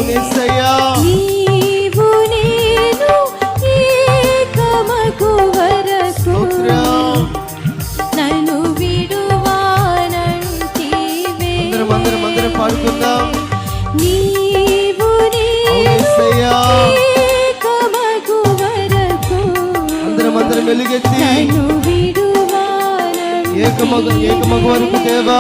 యేసయ్యా నీవు నేను ఏకమగు వరకు నన్ను విడువానంటివే. అందరం పాడుకుందాం. నీవు నేను ఏకమగు వరకు అందరం వెలుగెత్తి నన్ను విడువానంటివే. ఏకమగు వరకు దేవా